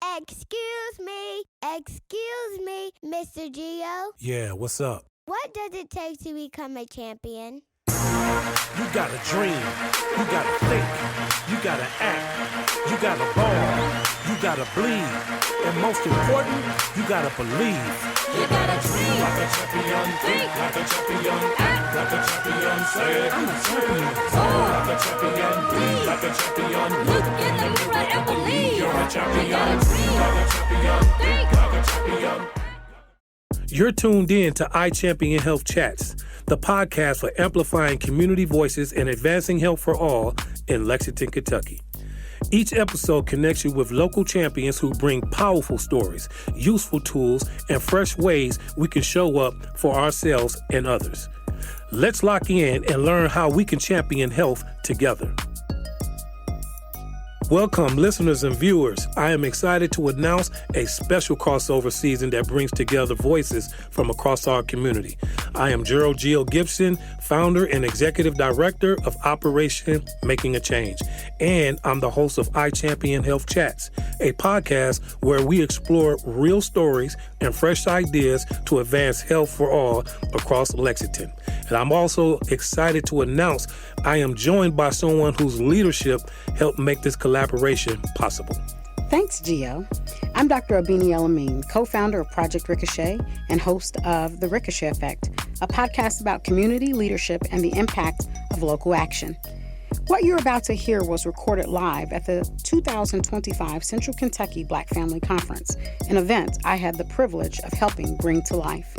Excuse me, Mr. Gio. Yeah, what's up? What does it take to become a champion? You gotta dream, you gotta think, you gotta act, you gotta ball, you gotta bleed, and most important, you gotta believe. You gotta dream Like a champion, think like a champion, act like a champion, say I'm a champion. soar Like a champion, Bleed. like a champion, Look in the mirror and believe. you're a champion. You gotta dream Like a champion, think like a champion. You're tuned in to IChampionHealth Chats, the podcast for amplifying community voices and advancing health for all in Lexington, Kentucky. Each episode connects you with local champions who bring powerful stories, useful tools, and fresh ways we can show up for ourselves and others. Let's lock in and learn how we can champion health together. Welcome, listeners and viewers. I am excited to announce a special crossover season that brings together voices from across our community. I am Gerald Gibson, founder and executive director of Operation Making a Change, and I'm the host of IChampionHealth Chats, a podcast where we explore real stories and fresh ideas to advance health for all across Lexington. And I'm also excited to announce I am joined by someone whose leadership helped make this collaboration possible. Thanks, Gio. I'm Dr. Abini Elamine, co-founder of Project Ricochet and host of The Ricochet Effect, a podcast about community leadership and the impact of local action. What you're about to hear was recorded live at the 2025 Central Kentucky Black Family Conference, an event I had the privilege of helping bring to life.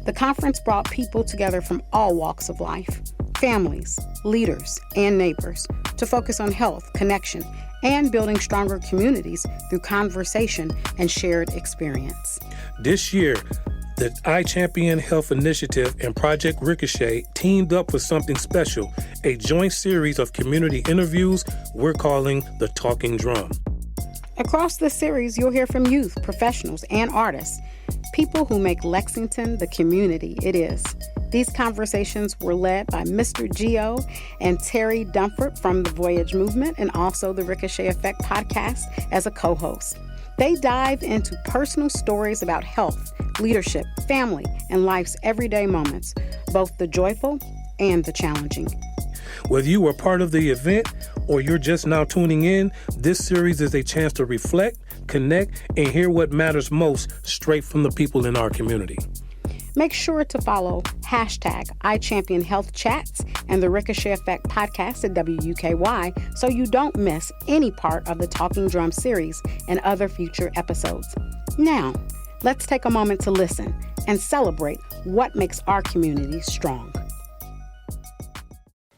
The conference brought people together from all walks of life, families, leaders, and neighbors, to focus on health, connection, and building stronger communities through conversation and shared experience. This year, the IChampionHealth Initiative and Project Ricochet teamed up for something special, a joint series of community interviews we're calling The Talking Drum. Across this series, you'll hear from youth, professionals, and artists, people who make Lexington the community it is. These conversations were led by Mr. Gio and Terry Dunford from the Voyage Movement and also the Ricochet Effect podcast as a co-host. They dive into personal stories about health, leadership, family, and life's everyday moments, both the joyful and the challenging. Whether you were part of the event or you're just now tuning in, this series is a chance to reflect, connect, and hear what matters most straight from the people in our community. Make sure to follow #IChampionHealthChats and the Ricochet Effect podcast at WUKY so you don't miss any part of the Talking Drum series and other future episodes. Now, let's take a moment to listen and celebrate what makes our community strong.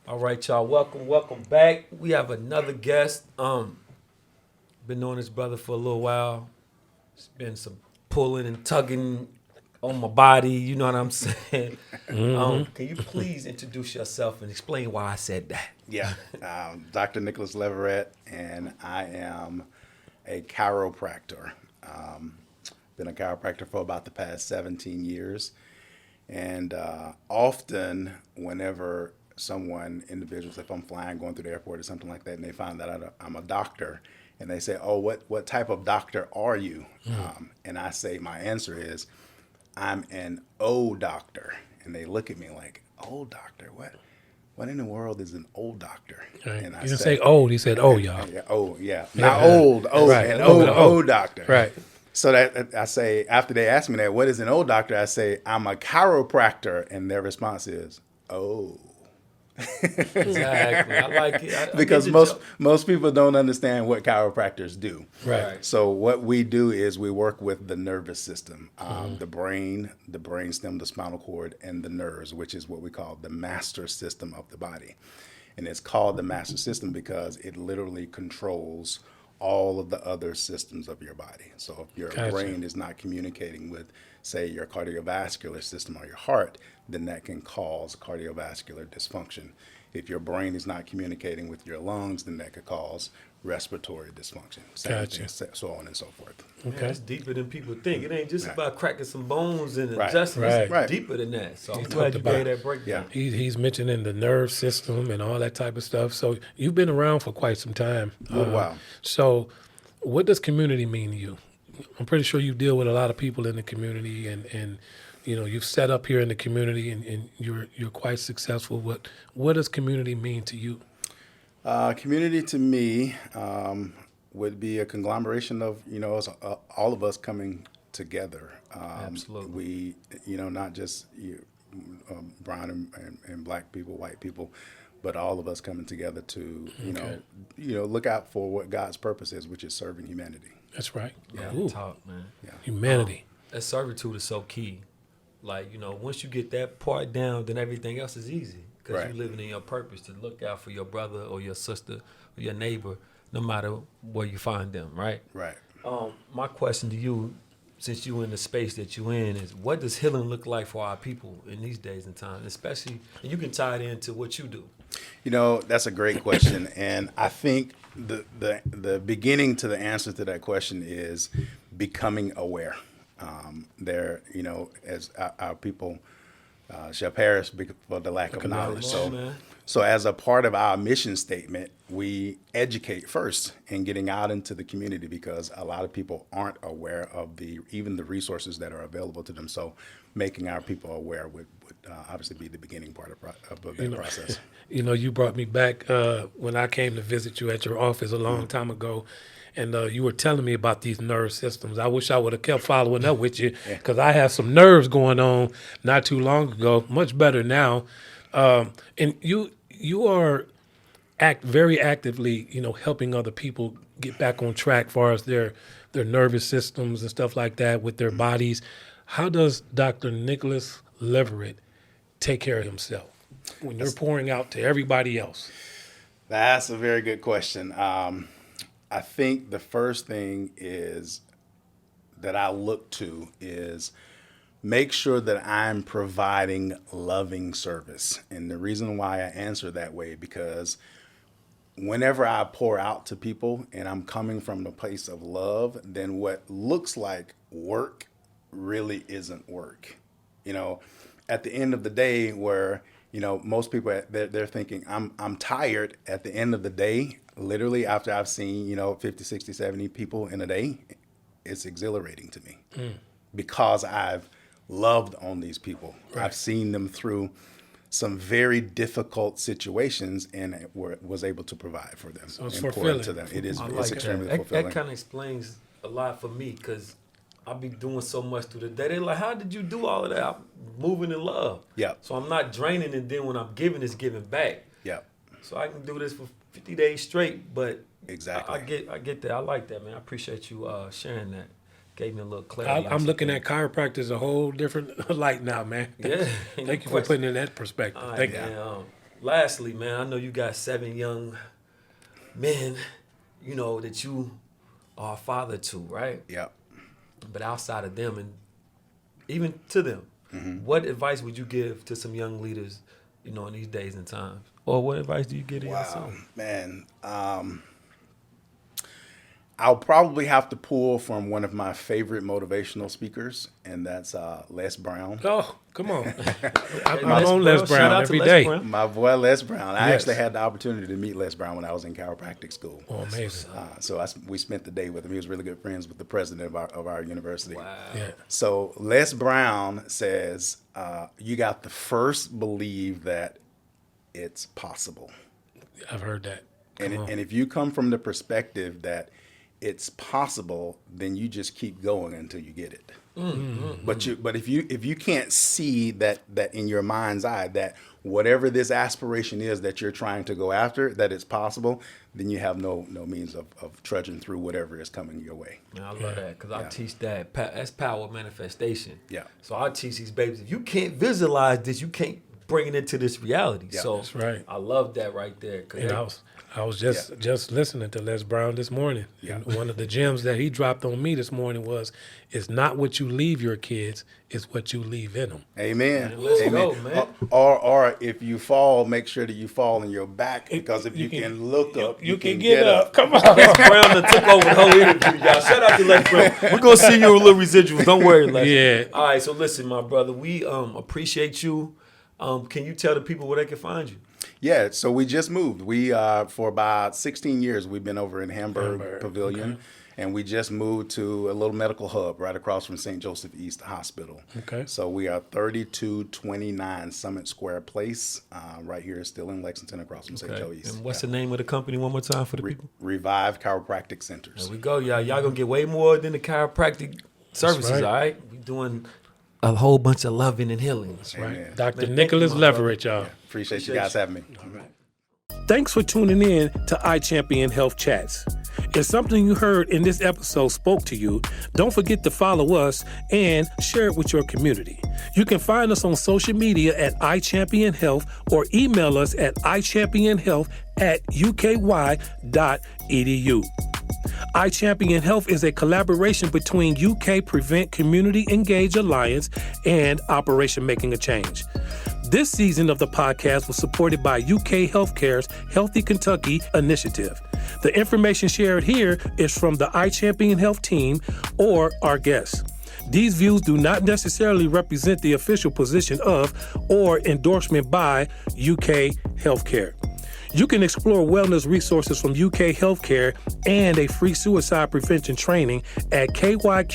All right, y'all. Welcome back. We have another guest. Been knowing this brother for a little while. It's been some pulling and tugging on my body. You know what I'm saying? Can you please introduce yourself and explain why I said that? Yeah, Dr. Nicholas Leverette, and I am a chiropractor. Been a chiropractor for about the past 17 years. And often whenever individuals, if I'm flying, going through the airport or something like that, and they find that I'm a doctor, and they say, oh, what type of doctor are you? And I say, my answer is, I'm an old doctor. And they look at me like, old doctor? What in the world is an old doctor? Right. And I He didn't say old, he said, oh, y'all. Yeah, oh, yeah. Not old, Right. an old doctor. Right. So that I say, after they ask me that, what is an old doctor? I say, I'm a chiropractor. And their response is, oh. Exactly. I like it. I Because get the joke. most people don't understand what chiropractors do. Right. So what we do is we work with the nervous system, the brain, the brainstem, the spinal cord, and the nerves, which is what we call the master system of the body. And it's called the master system because it literally controls all of the other systems of your body. So if your brain is not communicating with, say, your cardiovascular system or your heart, then that can cause cardiovascular dysfunction. If your brain is not communicating with your lungs, then that could cause respiratory dysfunction. Same thing, so on and so forth. Okay. Yeah, it's deeper than people think. It ain't just about cracking some bones and Right. adjusting. Right. It's deeper than that. So I'm glad you gave that breakdown. He's mentioning the nerve system and all that type of stuff. So you've been around for quite some time. A little while. So what does community mean to you? I'm pretty sure you deal with a lot of people in the community, and you've set up here in the community, and you're quite successful. What does community mean to you? Community to me would be a conglomeration of all of us coming together. Absolutely. We not just brown and black people, white people, but all of us coming together to look out for what God's purpose is, which is serving humanity. That's right. Yeah, Ooh, talk, man. Yeah. humanity. That servitude is so key. Like, once you get that part down, then everything else is easy. Because Right. you're living in your purpose to look out for your brother or your sister or your neighbor, no matter where you find them, right? Right. My question to you, since you're in the space that you're in, is what does healing look like for our people in these days and times, especially, and you can tie it into what you do. That's a great question, and I think the beginning to the answer to that question is becoming aware. As our people shall perish for the lack of knowledge. So as a part of our mission statement, we educate first in getting out into the community, because a lot of people aren't aware of even the resources that are available to them. So making our people aware would obviously be the beginning part of that process. You brought me back when I came to visit you at your office a long time ago, and you were telling me about these nerve systems. I wish I would have kept following up with you, because I had some nerves going on not too long ago, much better now. And you are very actively, helping other people get back on track as far as their nervous systems and stuff like that with their bodies. How does Dr. Nicholas Leverette take care of himself when you're pouring out to everybody else? That's a very good question. I think the first thing that I look to is make sure that I'm providing loving service. And the reason why I answer that way, because whenever I pour out to people and I'm coming from the place of love, then what looks like work really isn't work. At the end of the day, where most people they're thinking I'm tired at the end of the day, literally after I've seen 50, 60, 70 people in a day, it's exhilarating to me because I've loved on these people. Right. I've seen them through some very difficult situations and was able to provide for them. So it's and fulfilling. Pour into them. It's like extremely that. fulfilling. That kind of explains a lot for me, because I be doing so much through the day. They're like, how did you do all of that? I'm moving in love. Yeah. So I'm not draining, and then when I'm giving, it's giving back. Yeah. So I can do this for 50 days straight, but exactly. I get that. I like that, man. I appreciate you sharing that. Gave me a little clarity. I'm looking at chiropractors a whole different light now, man. Yeah. Thank you for putting it in that perspective. Right, Thank man. you. Lastly, man, I know you got 7 young men, that you are a father to, right? Yeah. But outside of them, and even to them, what advice would you give to some young leaders, in these days and times? Or what advice do you give to yourself? Man. I'll probably have to pull from one of my favorite motivational speakers, and that's Les Brown. Oh, come on. I'm Les on Brown. Les Shout Brown out to every Les day. Brown. My boy Les Brown. I Yes. actually had the opportunity to meet Les Brown when I was in chiropractic school. Oh, amazing. So we spent the day with him. He was really good friends with the president of our university. Wow. Yeah. So Les Brown says, you got to first believe that it's possible. I've heard that. And if you come from the perspective that it's possible, then you just keep going until you get it. But if you can't see that in your mind's eye that whatever this aspiration is that you're trying to go after, that it's possible, then you have no means of trudging through whatever is coming your way. Man, I love that, because I teach that. That's power of manifestation. Yeah. So I teach these babies, if you can't visualize this, you can't bring it into this reality. Yeah, so that's right. I love that right there. And I was just listening to Les Brown this morning. Yeah. And one of the gems that he dropped on me this morning was, it's not what you leave your kids, it's what you leave in them. Amen. Man, let's Amen. go, man. Or if you fall, make sure that you fall on your back, because if you can look up, you can get up. Come on. Les Brown that took over the whole interview, y'all. Shout out to Les Brown. We're going to see you with little residuals. Don't worry, Les. Yeah. All right, so listen, my brother, we appreciate you. Can you tell the people where they can find you? Yeah, so we just moved. We for about 16 years we've been over in Hamburg Pavilion, And we just moved to a little medical hub right across from St. Joseph East Hospital. Okay. So we are 3229 Summit Square Place, right here, still in Lexington, across from St. Joe East. And what's the name of the company one more time for the people? Revive Chiropractic Centers. There we go, y'all. Y'all gonna get way more than the chiropractic services, right. all right? We doing a whole bunch of loving and healing. That's right. Amen. Dr. Man, Nicholas thank you, my Leverette, y'all. Appreciate you guys having me. All right. Thanks for tuning in to IChampionHealth Chats. If something you heard in this episode spoke to you, don't forget to follow us and share it with your community. You can find us on social media at IChampionHealth or email us at ichampionhealth@uky.edu. IChampionHealth is a collaboration between UK Prevent Community Engage Alliance and Operation Making a Change. This season of the podcast was supported by UK Healthcare's Healthy Kentucky initiative. The information shared here is from the IChampionHealth team or our guests. These views do not necessarily represent the official position of or endorsement by UK Healthcare. You can explore wellness resources from UK Healthcare and a free suicide prevention training at kyqpr.ukhc.org.